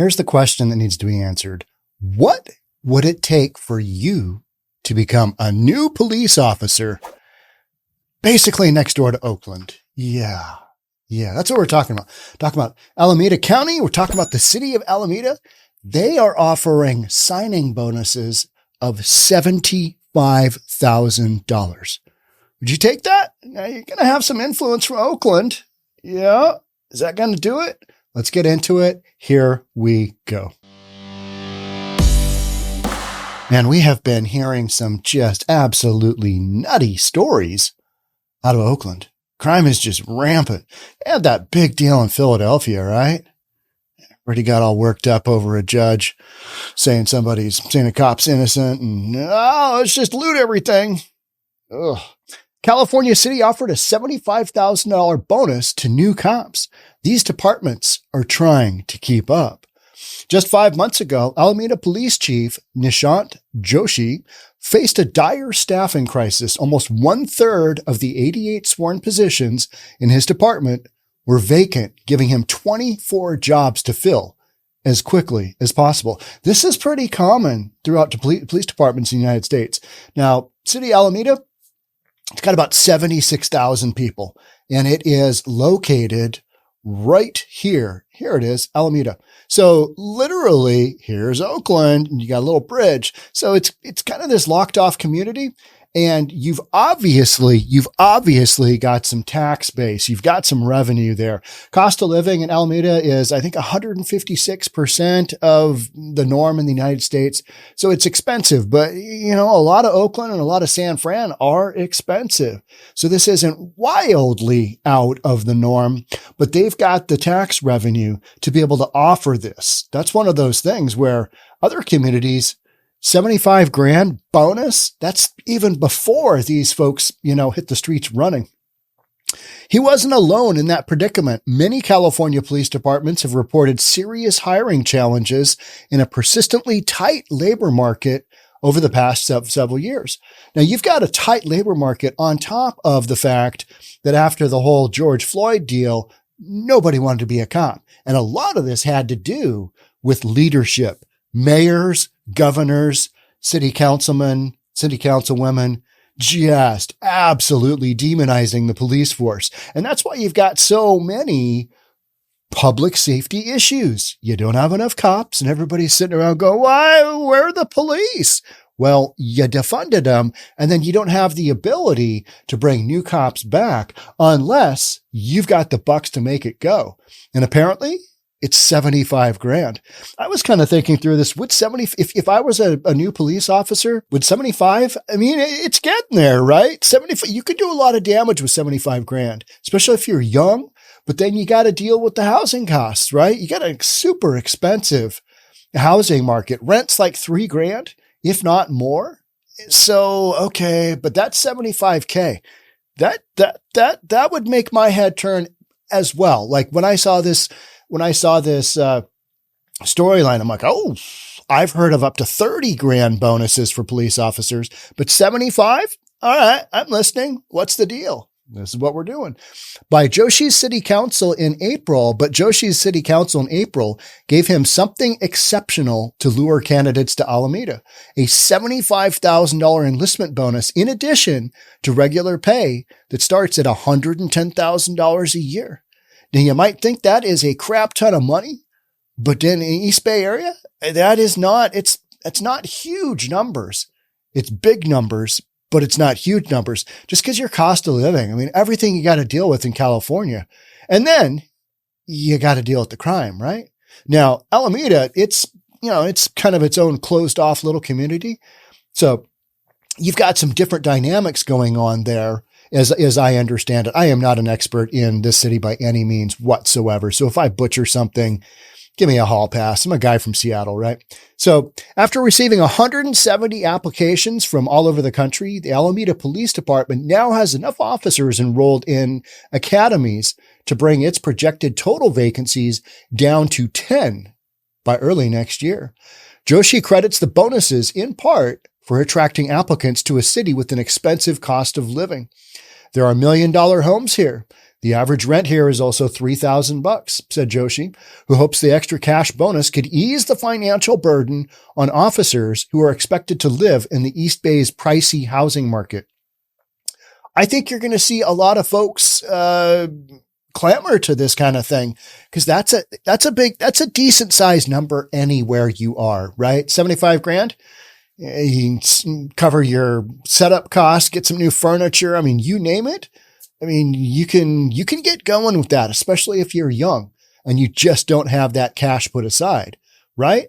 Here's the question that needs to be answered. What would it take for you to become a new police officer basically next door to Oakland? Yeah, that's what we're talking about. Talking about Alameda County. We're talking about the city of Alameda. They are offering signing bonuses of $75,000. Would you take that? Now you're going to have some influence from Oakland. Yeah. Is that going to do it? Let's get into it. Here we go. Man, we have been hearing some just absolutely nutty stories out of Oakland. Crime is just rampant. They had that big deal in Philadelphia, right? Everybody got all worked up over a judge saying a cop's innocent and, let's just loot everything. Ugh. California City offered a $75,000 bonus to new cops. These departments are trying to keep up. Just 5 months ago, Alameda Police Chief Nishant Joshi faced a dire staffing crisis. Almost 1/3 of the 88 sworn positions in his department were vacant, giving him 24 jobs to fill as quickly as possible. This is pretty common throughout the police departments in the United States. Now, City Alameda, it's got about 76,000 people, and it is located right here. Here it is, Alameda. So literally, here's Oakland, and you got a little bridge. So it's kind of this locked off community. And you've obviously got some tax base. You've got some revenue there. Cost of living in Alameda is, I think, 156% of the norm in the United States. So it's expensive, but a lot of Oakland and a lot of San Fran are expensive. So this isn't wildly out of the norm, but they've got the tax revenue to be able to offer this. That's one of those things where other communities, $75,000 bonus. That's even before these folks, hit the streets running. He wasn't alone in that predicament. Many California police departments have reported serious hiring challenges in a persistently tight labor market over the past several years. Now, you've got a tight labor market on top of the fact that after the whole George Floyd deal, nobody wanted to be a cop. And a lot of this had to do with leadership. Mayors, governors, city councilmen, city councilwomen, just absolutely demonizing the police force. And that's why you've got so many public safety issues. You don't have enough cops and everybody's sitting around going, why, where are the police? Well, you defunded them, and then you don't have the ability to bring new cops back unless you've got the bucks to make it go. And apparently it's $75,000. I was kind of thinking through this. Would if I was a new police officer, would 75? I mean, it's getting there, right? 75. You could do a lot of damage with $75,000, especially if you're young. But then you got to deal with the housing costs, right? You got a super expensive housing market. Rent's like $3,000, if not more. So okay, but that's $75,000. That would make my head turn as well. Like when I saw this storyline, I'm like, oh, I've heard of up to $30,000 bonuses for police officers, but 75? All right, I'm listening. What's the deal? This is what we're doing. Joshi's City Council in April gave him something exceptional to lure candidates to Alameda, a $75,000 enlistment bonus in addition to regular pay that starts at $110,000 a year. Now, you might think that is a crap ton of money, but then in East Bay area, that is not, it's not huge numbers. It's big numbers, but it's not huge numbers just because your cost of living. I mean, everything you got to deal with in California. And then you got to deal with the crime, right? Now, Alameda, it's kind of its own closed off little community. So you've got some different dynamics going on there. As I understand it, I am not an expert in this city by any means whatsoever. So if I butcher something, give me a hall pass. I'm a guy from Seattle, right? So after receiving 170 applications from all over the country, the Alameda Police Department now has enough officers enrolled in academies to bring its projected total vacancies down to 10 by early next year. Joshi credits the bonuses in part for attracting applicants to a city with an expensive cost of living. There are $1 million homes here. The average rent here is also $3,000, said Joshi, who hopes the extra cash bonus could ease the financial burden on officers who are expected to live in the East Bay's pricey housing market. I think you're going to see a lot of folks clamor to this kind of thing, because that's a decent sized number anywhere you are, right? 75 grand. You can cover your setup costs, get some new furniture. I mean, you name it. I mean, you can get going with that, especially if you're young and you just don't have that cash put aside, right?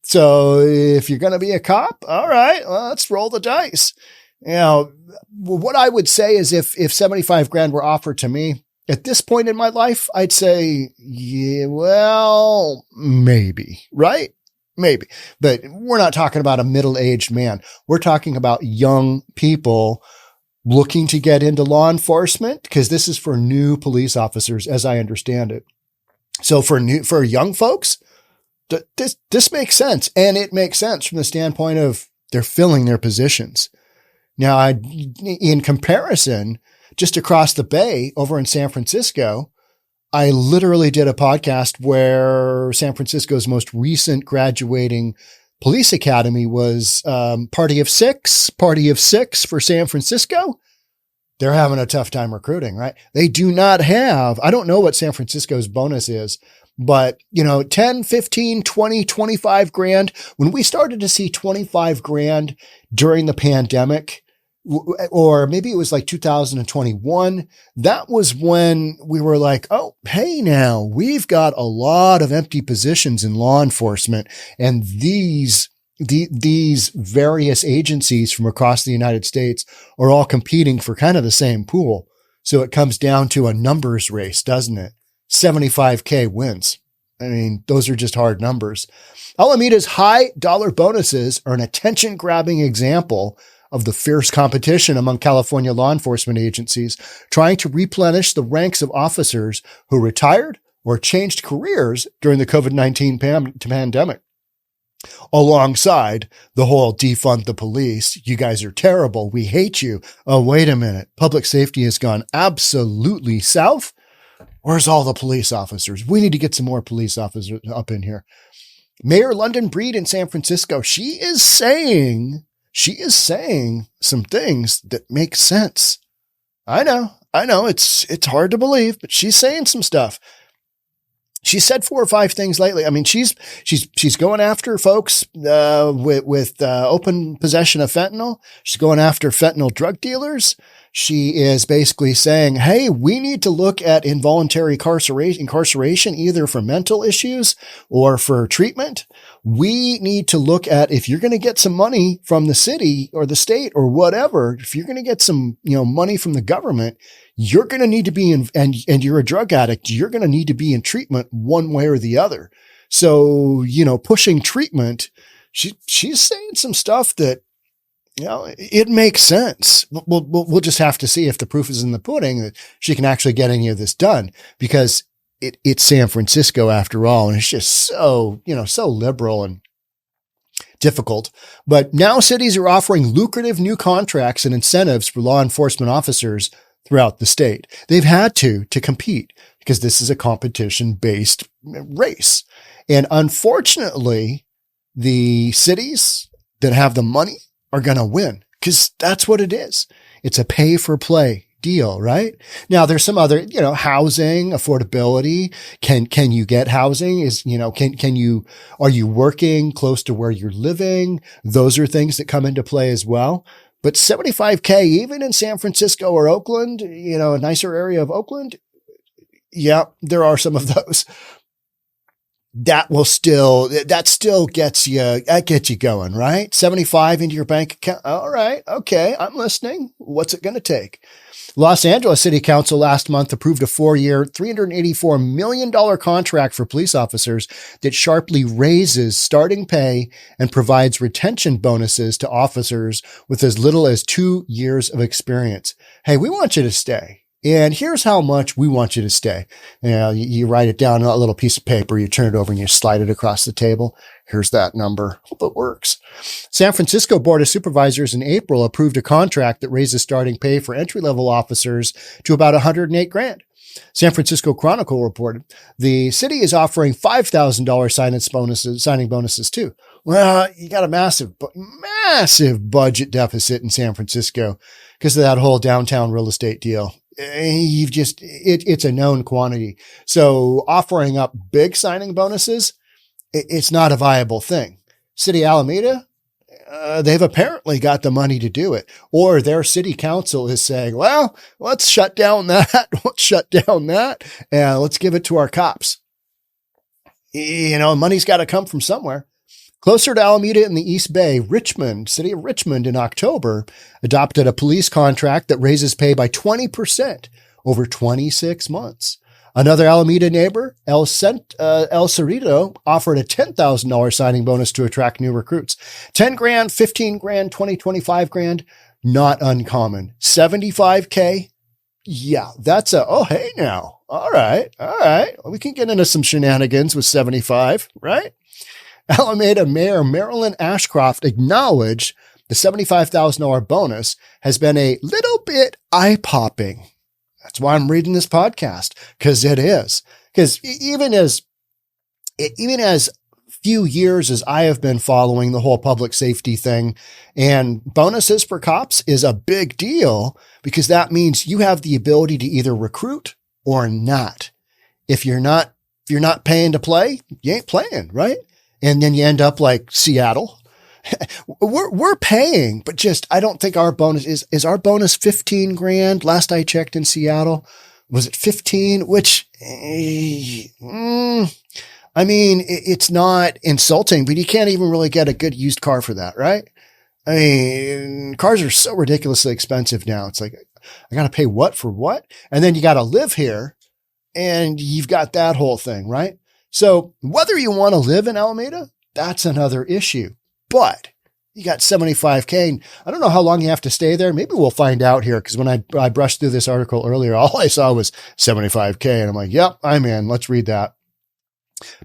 So if you're going to be a cop, all right, well, let's roll the dice. You know, what I would say is if 75 grand were offered to me at this point in my life, I'd say, yeah, well, maybe, right? Maybe, but we're not talking about a middle-aged man. We're talking about young people looking to get into law enforcement, because this is for new police officers, as I understand it. So for young folks, this makes sense. And it makes sense from the standpoint of they're filling their positions. Now, in comparison, just across the bay over in San Francisco, I literally did a podcast where San Francisco's most recent graduating police academy was party of six for San Francisco. They're having a tough time recruiting, right? They do not have, I don't know what San Francisco's bonus is, but 10, 15, 20, 25 grand. When we started to see 25 grand during the pandemic, or maybe it was like 2021, that was when we were like, oh, hey, now we've got a lot of empty positions in law enforcement, and these various agencies from across the United States are all competing for kind of the same pool. So it comes down to a numbers race, doesn't it? 75K wins. I mean, those are just hard numbers. Alameda's high dollar bonuses are an attention grabbing example of the fierce competition among California law enforcement agencies trying to replenish the ranks of officers who retired or changed careers during the COVID-19 pandemic. Alongside the whole defund the police, you guys are terrible, we hate you. Oh, wait a minute. Public safety has gone absolutely south. Where's all the police officers? We need to get some more police officers up in here. Mayor London Breed in San Francisco, she is saying some things that make sense. I know it's hard to believe, but she's saying some stuff. She said 4 or 5 things lately. I mean, she's going after folks with open possession of fentanyl. She's going after fentanyl drug dealers. She is basically saying, hey, we need to look at involuntary incarceration, either for mental issues or for treatment. We need to look at, if you're going to get some money from the city or the state or whatever, if you're going to get some, money from the government, you're going to need to be in, and you're a drug addict, you're going to need to be in treatment one way or the other. So, pushing treatment, she's saying some stuff that, it makes sense. We'll just have to see if the proof is in the pudding that she can actually get any of this done, because it's San Francisco after all. And it's just so liberal and difficult. But now cities are offering lucrative new contracts and incentives for law enforcement officers throughout the state. They've had to compete, because this is a competition-based race. And unfortunately, the cities that have the money are going to win, because that's what it is. It's a pay for play deal, right? Now there's some other, housing, affordability. Can you get housing? Are you working close to where you're living? Those are things that come into play as well. But 75K, even in San Francisco or Oakland, a nicer area of Oakland. Yeah, there are some of those. That still gets you going, right? 75 into your bank account. All right. Okay. I'm listening. What's it going to take? Los Angeles City Council last month approved a 4-year, $384 million contract for police officers that sharply raises starting pay and provides retention bonuses to officers with as little as 2 years of experience. Hey, we want you to stay. And here's how much we want you to stay. You write it down on a little piece of paper, you turn it over and you slide it across the table. Here's that number. Hope it works. San Francisco Board of Supervisors in April approved a contract that raises starting pay for entry-level officers to about $108 grand. San Francisco Chronicle reported the city is offering $5,000 signing bonuses too. Well, you got a massive budget deficit in San Francisco because of that whole downtown real estate deal. It's a known quantity. So offering up big signing bonuses, it's not a viable thing. City Alameda, they've apparently got the money to do it, or their city council is saying, well, let's shut down that. Let's shut down that and let's give it to our cops. Money's got to come from somewhere. Closer to Alameda in the East Bay, city of Richmond in October adopted a police contract that raises pay by 20% over 26 months. Another Alameda neighbor, El Cerrito, offered a $10,000 signing bonus to attract new recruits. 10 grand, 15 grand, 20, 25 grand, not uncommon. 75K. Yeah, that's hey now. All right. We can get into some shenanigans with 75, right? Alameda Mayor Marilyn Ashcroft acknowledged the $75,000 bonus has been a little bit eye-popping. That's why I'm reading this podcast, because it is. Because even as few years as I have been following the whole public safety thing, and bonuses for cops is a big deal because that means you have the ability to either recruit or not. If you're not paying to play, you ain't playing, right? And then you end up like Seattle. We're paying, but I don't think our bonus is our bonus 15 grand. Last I checked in Seattle, was it 15? Which, it's not insulting, but you can't even really get a good used car for that, right? I mean, cars are so ridiculously expensive now. It's like, I got to pay what for what? And then you got to live here and you've got that whole thing, right? So whether you want to live in Alameda, that's another issue. But you got 75K. And I don't know how long you have to stay there. Maybe we'll find out here. Because when I brushed through this article earlier, all I saw was 75K. And I'm like, yep, I'm in. Let's read that.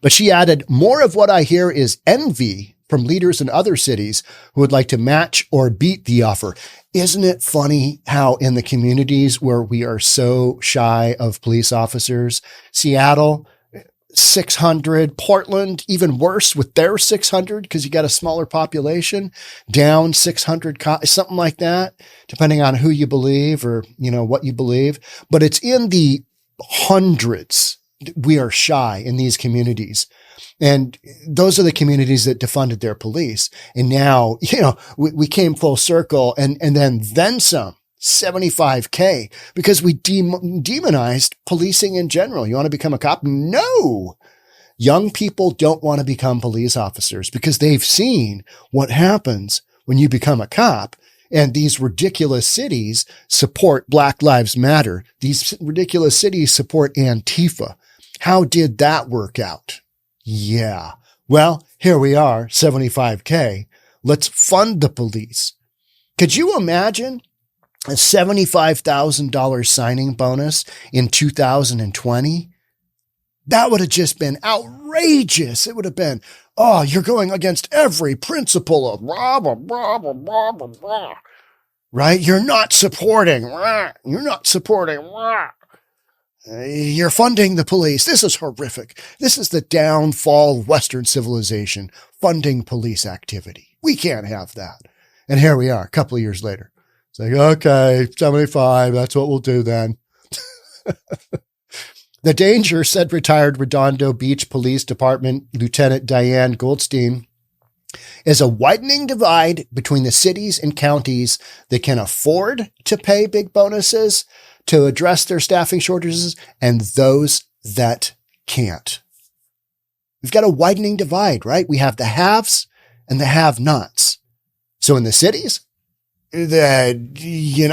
But she added, more of what I hear is envy from leaders in other cities who would like to match or beat the offer. Isn't it funny how in the communities where we are so shy of police officers, Seattle, 600, Portland, even worse with their 600 because you got a smaller population, down 600, something like that, depending on who you believe or, what you believe. But it's in the hundreds. We are shy in these communities. And those are the communities that defunded their police. And now, we came full circle and then some. 75K because we demonized policing in general. You want to become a cop? No. Young people don't want to become police officers because they've seen what happens when you become a cop. And these ridiculous cities support Black Lives Matter. These ridiculous cities support Antifa. How did that work out? Yeah. Well, here we are, 75K. Let's fund the police. Could you imagine a $75,000 signing bonus in 2020? That would have just been outrageous. It would have been, you're going against every principle of blah, blah, blah, blah, blah, blah, blah. Right? You're not supporting. You're funding the police. This is horrific. This is the downfall of Western civilization, funding police activity. We can't have that. And here we are, a couple of years later. It's like, okay, 75, that's what we'll do then. The danger, said retired Redondo Beach Police Department Lieutenant Diane Goldstein, is a widening divide between the cities and counties that can afford to pay big bonuses to address their staffing shortages and those that can't. We've got a widening divide, right? We have the haves and the have-nots. So in the cities, that, you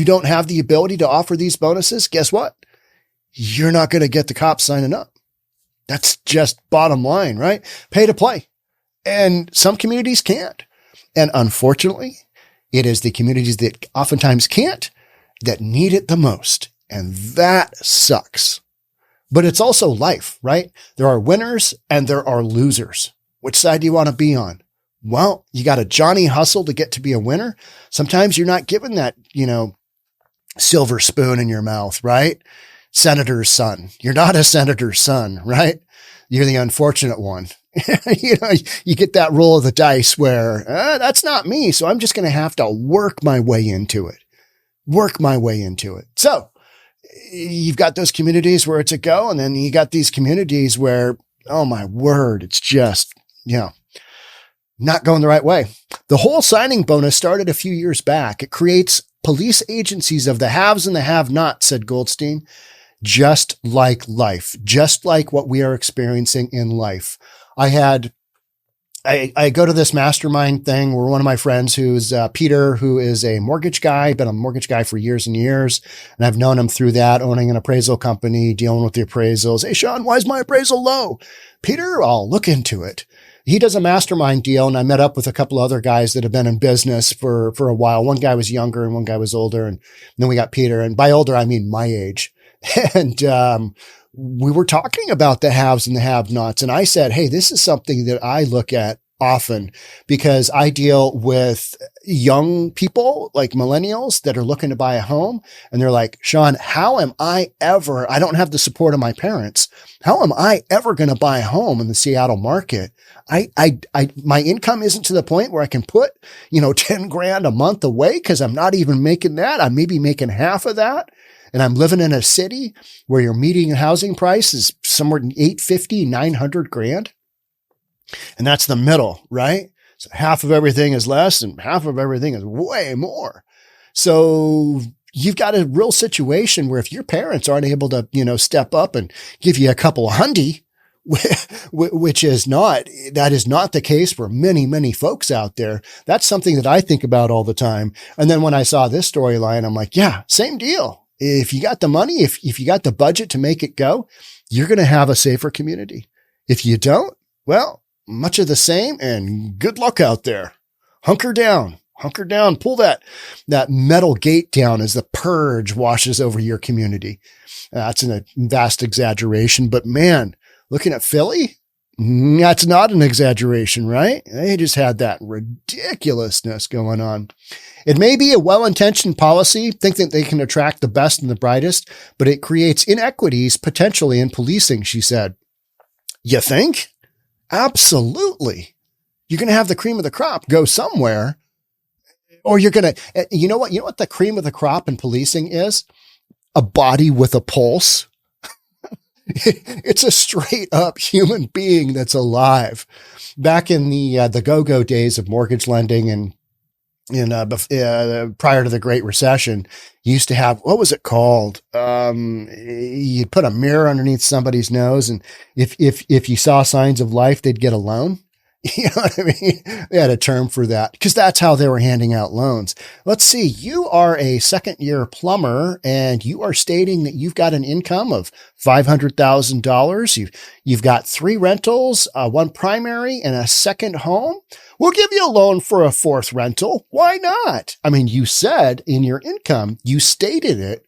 don't have the ability to offer these bonuses. Guess what? You're not going to get the cops signing up. That's just bottom line, right? Pay to play. And some communities can't. And unfortunately, it is the communities that oftentimes can't that need it the most. And that sucks. But it's also life, right? There are winners and there are losers. Which side do you want to be on? Well, you got to Johnny hustle to get to be a winner. Sometimes you're not given that, silver spoon in your mouth, right? Senator's son. You're not a senator's son, right? You're the unfortunate one. You get that roll of the dice where that's not me. So I'm just going to have to work my way into it. So you've got those communities where it's a go. And then you got these communities where, oh my word, it's just, not going the right way. The whole signing bonus started a few years back. It creates police agencies of the haves and the have-nots, said Goldstein, just like life, just like what we are experiencing in life. I go to this mastermind thing where one of my friends who's Peter, who is a mortgage guy, been a mortgage guy for years and years. And I've known him through that, owning an appraisal company, dealing with the appraisals. Hey, Sean, why is my appraisal low? Peter, I'll look into it. He does a mastermind deal, and I met up with a couple other guys that have been in business for a while. One guy was younger and one guy was older. And then we got Peter. And by older, I mean my age. And we were talking about the haves and the have-nots. And I said, hey, this is something that I look at often because I deal with young people like millennials that are looking to buy a home. And they're like, Sean, how am I don't have the support of my parents. How am I ever going to buy a home in the Seattle market? My income isn't to the point where I can put, 10 grand a month away because I'm not even making that. I'm maybe making half of that. And I'm living in a city where your median housing price is somewhere in 850, 900 grand. And that's the middle, right? So half of everything is less and half of everything is way more. So you've got a real situation where if your parents aren't able to, step up and give you a couple of hundy, which is that is not the case for many, many folks out there. That's something that I think about all the time. And then when I saw this storyline, I'm like, yeah, same deal. If you got the money, if you got the budget to make it go, you're going to have a safer community. If you don't, well, much of the same and good luck out there. Hunker down, pull that metal gate down as the purge washes over your community. That's a vast exaggeration, but man, looking at Philly, that's not an exaggeration, right? They just had that ridiculousness going on. It may be a well-intentioned policy, think that they can attract the best and the brightest, but it creates inequities potentially in policing, she said. You think? Absolutely. You're going to have the cream of the crop go somewhere, or you're going to, you know what the cream of the crop in policing is? A body with a pulse. It's a straight up human being that's alive. Back in the go-go days of mortgage lending and prior to the Great Recession, you used to have, what was it called? You'd put a mirror underneath somebody's nose, and if you saw signs of life, they'd get a loan. You know what I mean? They had a term for that because that's how they were handing out loans. Let's see. You are a second-year plumber and you are stating that you've got an income of $500,000. You've got 3 rentals, 1 primary and a second home. We'll give you a loan for a 4th rental. Why not? I mean, you said in your income, you stated it.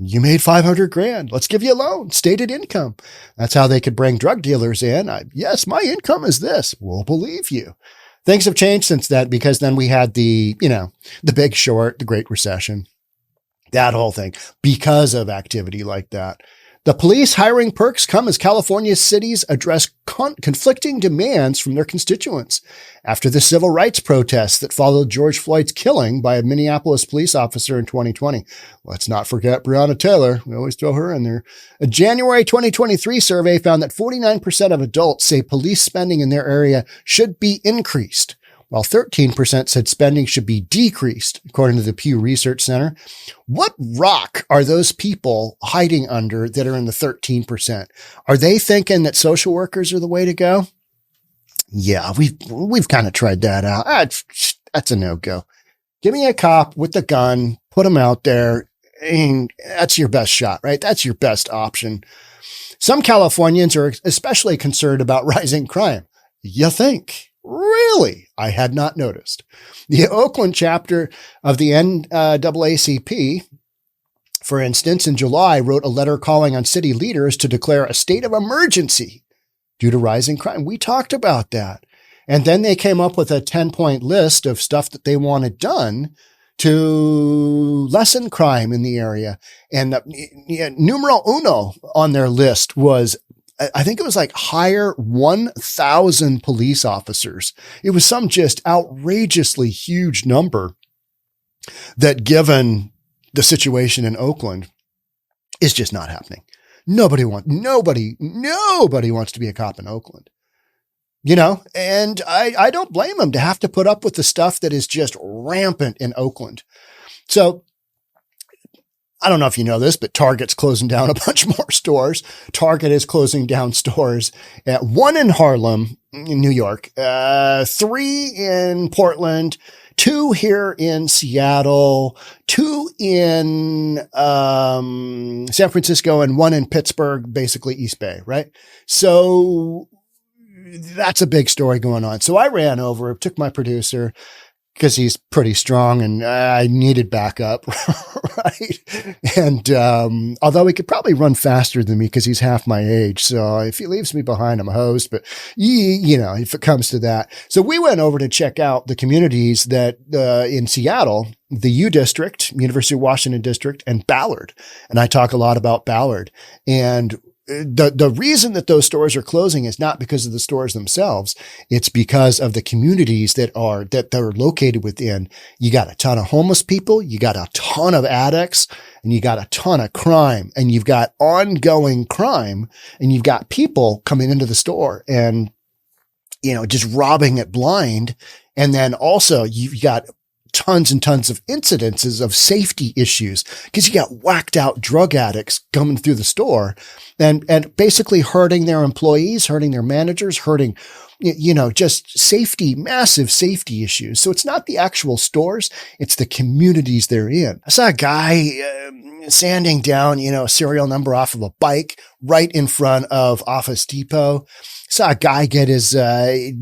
You made 500 grand. Let's give you a loan. Stated income. That's how they could bring drug dealers in. Yes, my income is this. We'll believe you. Things have changed since then because then we had the Big Short, the Great Recession, that whole thing because of activity like that. The police hiring perks come as California's cities address conflicting demands from their constituents. After the civil rights protests that followed George Floyd's killing by a Minneapolis police officer in 2020. Let's not forget Breonna Taylor. We always throw her in there. A January 2023 survey found that 49% of adults say police spending in their area should be increased, while 13% said spending should be decreased, according to the Pew Research Center. What rock are those people hiding under that are in the 13%? Are they thinking that social workers are the way to go? Yeah, we've kind of tried that out. That's a no-go. Give me a cop with the gun, put him out there, and that's your best shot, right? That's your best option. Some Californians are especially concerned about rising crime. You think? Really? I had not noticed. The Oakland chapter of the NAACP, for instance, in July, wrote a letter calling on city leaders to declare a state of emergency due to rising crime. We talked about that. And then they came up with a 10-point list of stuff that they wanted done to lessen crime in the area. And numero uno on their list was, I think it was like hire 1,000 police officers. It was some just outrageously huge number that, given the situation in Oakland, is just not happening. Nobody wants to be a cop in Oakland, and I don't blame them to have to put up with the stuff that is just rampant in Oakland. So I don't know if you know this, but Target's closing down a bunch more stores. Target is closing down stores at 1 in Harlem, in New York, 3 in Portland, 2 here in Seattle, 2 in San Francisco, and 1 in Pittsburgh, basically East Bay, right? So that's a big story going on. So I ran over, took my producer, because he's pretty strong and I needed backup, right? And although he could probably run faster than me because he's half my age. So if he leaves me behind, I'm a host. But, if it comes to that. So we went over to check out the communities that in Seattle, the U District, University of Washington District, and Ballard. And I talk a lot about Ballard. And the reason that those stores are closing is not because of the stores themselves. It's because of the communities that they're located within. You got a ton of homeless people. You got a ton of addicts, and you got a ton of crime, and you've got ongoing crime, and you've got people coming into the store and, just robbing it blind. And then also you've got tons and tons of incidences of safety issues because you got whacked out drug addicts coming through the store and basically hurting their employees, hurting their managers, hurting, just safety, massive safety issues. So it's not the actual stores, it's the communities they're in. I saw a guy sanding down, a serial number off of a bike right in front of Office Depot. Saw a guy get his,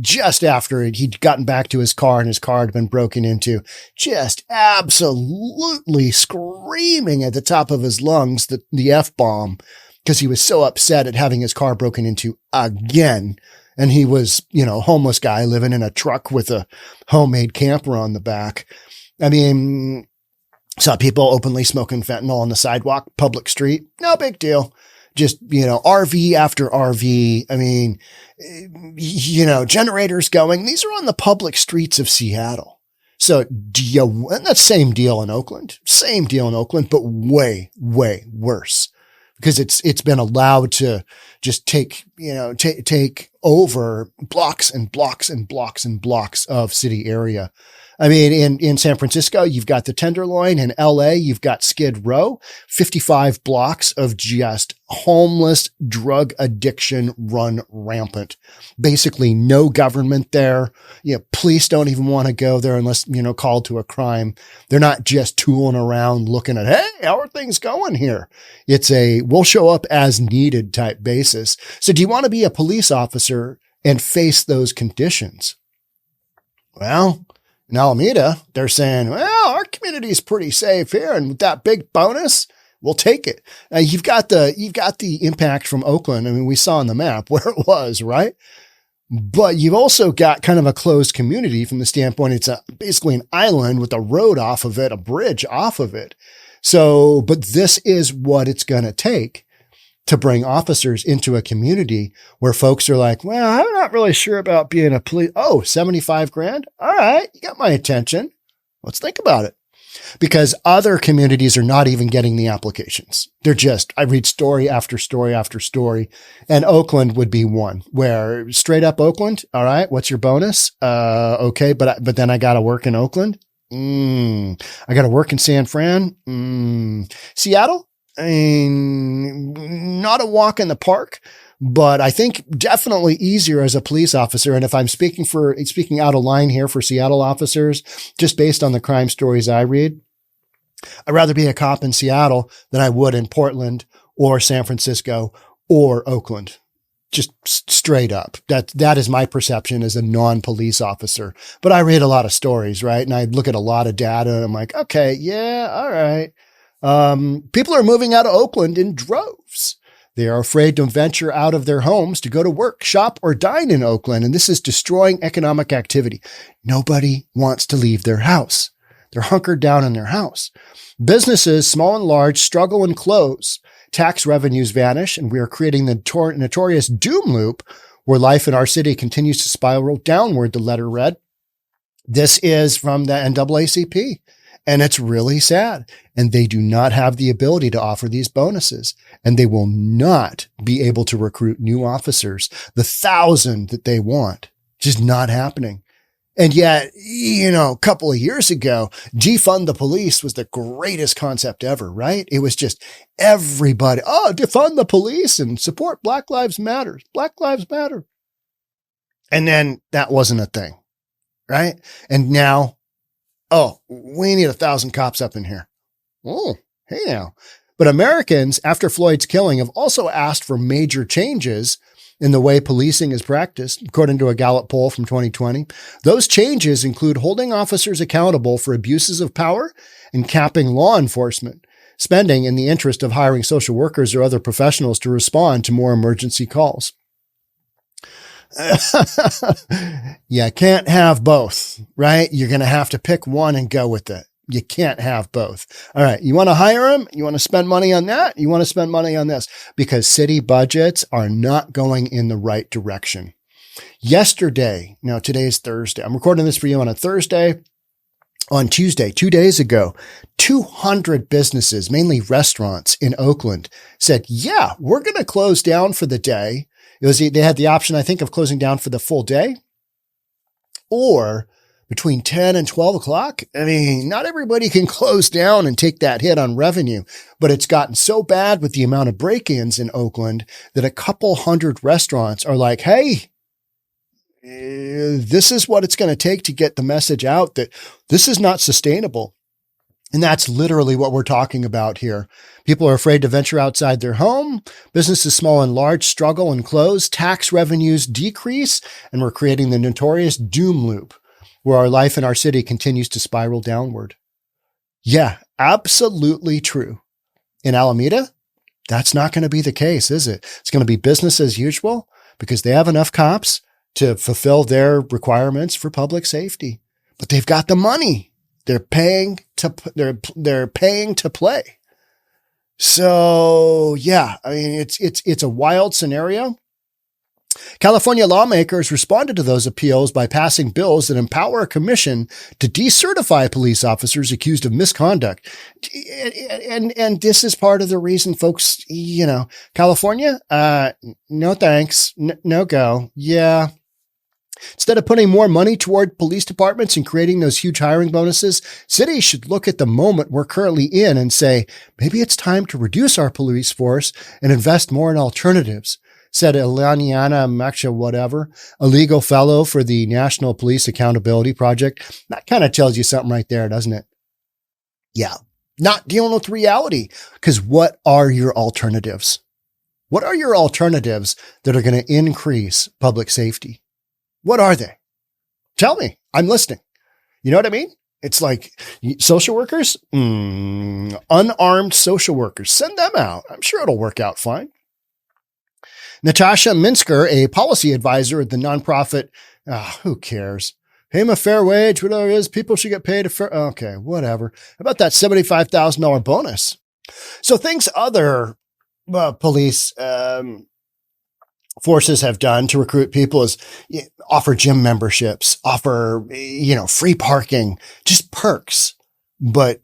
just after he'd gotten back to his car and his car had been broken into, just absolutely screaming at the top of his lungs, the F-bomb, because he was so upset at having his car broken into again. And he was, homeless guy living in a truck with a homemade camper on the back. I mean, saw people openly smoking fentanyl on the sidewalk, public street. No big deal. Just, RV after RV. I mean, generators going. These are on the public streets of Seattle. So and that's same deal in Oakland, but way, way worse because it's been allowed to just take over blocks and blocks and blocks and blocks of city area. I mean, in San Francisco, you've got the Tenderloin. In LA, you've got Skid Row, 55 blocks of just homeless drug addiction run rampant. Basically no government there. Police don't even want to go there unless, called to a crime. They're not just tooling around looking at, hey, how are things going here? It's we'll show up as needed type basis. So do you want to be a police officer and face those conditions? Well, in Alameda, they're saying, well, our community is pretty safe here. And with that big bonus, we'll take it. Now, you've got the impact from Oakland. I mean, we saw on the map where it was, right? But you've also got kind of a closed community from the standpoint, it's basically an island with a road off of it, a bridge off of it. So, but this is what it's going to take to bring officers into a community where folks are like, well, I'm not really sure about being a police. Oh, 75 grand. All right. You got my attention. Let's think about it. Because other communities are not even getting the applications. I read story after story after story, and Oakland would be one where straight up Oakland. All right. What's your bonus? Okay. But then I got to work in Oakland. I got to work in San Fran. Seattle. I mean, not a walk in the park, but I think definitely easier as a police officer. And if I'm speaking out of line here for Seattle officers, just based on the crime stories I read, I'd rather be a cop in Seattle than I would in Portland or San Francisco or Oakland. Just straight up. That is my perception as a non-police officer. But I read a lot of stories, right? And I look at a lot of data and I'm like, okay, yeah, all right. People are moving out of Oakland in droves. They are afraid to venture out of their homes to go to work, shop, or dine in Oakland. And this is destroying economic activity. Nobody wants to leave their house. They're hunkered down in their house. Businesses, small and large, struggle and close. Tax revenues vanish, and we are creating the notorious doom loop where life in our city continues to spiral downward, the letter read. This is from the NAACP, and it's really sad. And they do not have the ability to offer these bonuses, and they will not be able to recruit new officers, the 1,000 that they want. Just not happening. And yet, a couple of years ago, defund the police was the greatest concept ever, right? It was just everybody, defund the police and support Black Lives Matter. Black Lives Matter. And then that wasn't a thing, right? And now, we need 1,000 cops up in here. Oh, hey now. But Americans, after Floyd's killing, have also asked for major changes in the way policing is practiced, according to a Gallup poll from 2020. Those changes include holding officers accountable for abuses of power and capping law enforcement spending in the interest of hiring social workers or other professionals to respond to more emergency calls. You can't have both, right? You're going to have to pick one and go with it. You can't have both. All right. You want to hire them? You want to spend money on that? You want to spend money on this? Because city budgets are not going in the right direction. Yesterday, now today is Thursday. I'm recording this for you on a Thursday. On Tuesday, 2 days ago, 200 businesses, mainly restaurants in Oakland, said, yeah, we're going to close down for the day. They had the option, I think, of closing down for the full day or between 10 and 12 o'clock. I mean, not everybody can close down and take that hit on revenue, but it's gotten so bad with the amount of break-ins in Oakland that a couple hundred restaurants are like, hey, this is what it's going to take to get the message out that this is not sustainable. And that's literally what we're talking about here. People are afraid to venture outside their home. Businesses small and large struggle and close. Tax revenues decrease. And we're creating the notorious doom loop where our life in our city continues to spiral downward. Yeah, absolutely true. In Alameda, that's not going to be the case, is it? It's going to be business as usual because they have enough cops to fulfill their requirements for public safety. But they've got the money. They're paying to play. So yeah, I mean, it's a wild scenario. California lawmakers responded to those appeals by passing bills that empower a commission to decertify police officers accused of misconduct. And this is part of the reason, folks, California, no thanks, no go. Yeah. Instead of putting more money toward police departments and creating those huge hiring bonuses, cities should look at the moment we're currently in and say, maybe it's time to reduce our police force and invest more in alternatives, said Elaniana Maksha, whatever, a legal fellow for the National Police Accountability Project. That kind of tells you something right there, doesn't it? Yeah, not dealing with reality. Because what are your alternatives? What are your alternatives that are going to increase public safety? What are they? Tell me. I'm listening. You know what I mean? It's like social workers, unarmed social workers. Send them out. I'm sure it'll work out fine. Natasha Minsker, a policy advisor at the nonprofit, who cares? Pay them a fair wage, whatever it is. People should get paid a fair. Okay, whatever. How about that $75,000 bonus? So things other police forces have done to recruit people is offer gym memberships, offer, free parking, just perks. But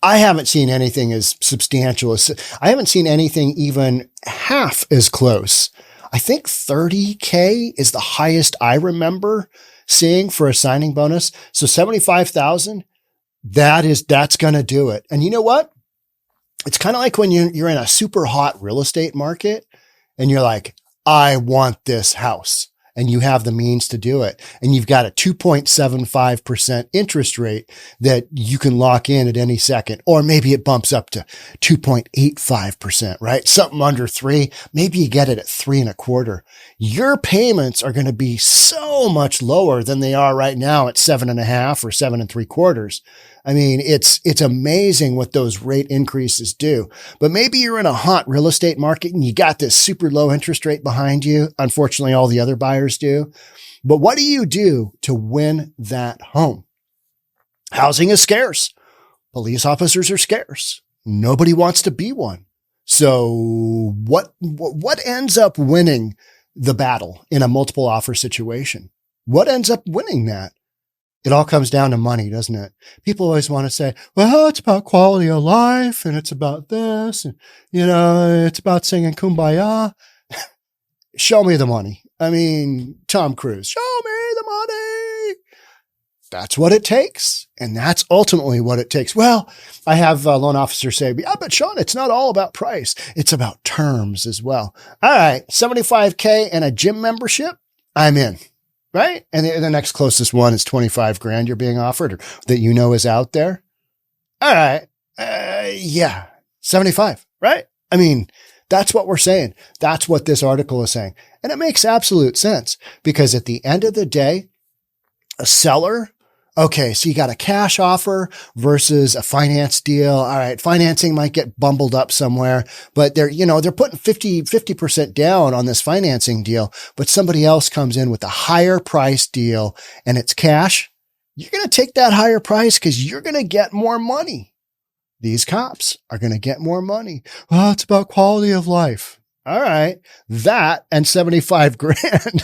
I haven't seen anything as substantial as, I haven't seen anything even half as close. I think 30K is the highest I remember seeing for a signing bonus. So 75,000, that's going to do it. And you know what? It's kind of like when you're in a super hot real estate market and you're like, I want this house, and you have the means to do it. And you've got a 2.75% interest rate that you can lock in at any second, or maybe it bumps up to 2.85%, right? Something under 3. Maybe you get it at 3.25. Your payments are going to be so much lower than they are right now at 7.5 or 7.75. I mean, it's amazing what those rate increases do. But maybe you're in a hot real estate market and you got this super low interest rate behind you. Unfortunately, all the other buyers do. But what do you do to win that home? Housing is scarce. Police officers are scarce. Nobody wants to be one. So what ends up winning the battle in a multiple offer situation? What ends up winning that? It all comes down to money, doesn't it? People always want to say, well, it's about quality of life and it's about this and, it's about singing Kumbaya. Show me the money. I mean, Tom Cruise, show me the money. That's what it takes. And that's ultimately what it takes. Well, I have a loan officer say, yeah, but Sean, it's not all about price. It's about terms as well. All right. $75K and a gym membership. I'm in. Right. And the next closest one is 25 grand you're being offered or that is out there. All right. Yeah. 75. Right. I mean, that's what we're saying. That's what this article is saying. And it makes absolute sense because at the end of the day, a seller, okay, so you got a cash offer versus a finance deal. All right. Financing might get bumbled up somewhere, but they're putting 50% down on this financing deal, but somebody else comes in with a higher price deal and it's cash. You're going to take that higher price because you're going to get more money. These cops are going to get more money. Well, it's about quality of life. All right. That and 75 grand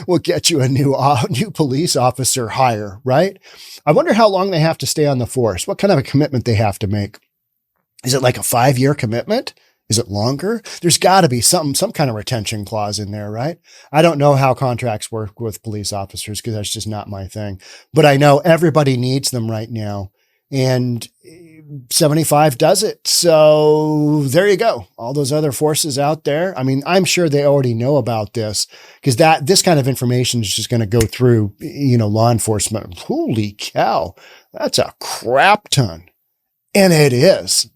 will get you a new police officer hire, right? I wonder how long they have to stay on the force. What kind of a commitment they have to make? Is it like a 5-year commitment? Is it longer? There's got to be some kind of retention clause in there, right? I don't know how contracts work with police officers because that's just not my thing. But I know everybody needs them right now. And 75 does it. So there you go. All those other forces out there. I mean, I'm sure they already know about this because this kind of information is just going to go through, law enforcement. Holy cow. That's a crap ton. And it is.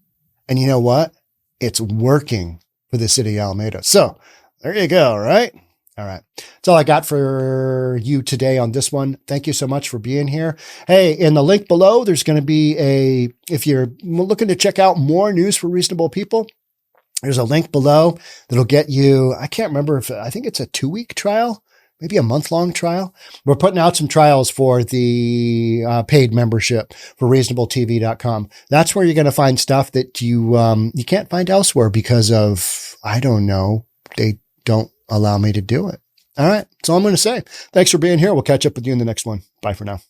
And you know what? It's working for the city of Alameda. So there you go. Right. All right. That's all I got for you today on this one. Thank you so much for being here. Hey, in the link below, there's going to be if you're looking to check out more news for reasonable people, there's a link below that'll get you, I can't remember I think it's a 2-week trial, maybe a month-long trial. We're putting out some trials for the paid membership for reasonabletv.com. That's where you're going to find stuff that you can't find elsewhere because of, I don't know, they don't allow me to do it. All right. That's all I'm going to say. Thanks for being here. We'll catch up with you in the next one. Bye for now.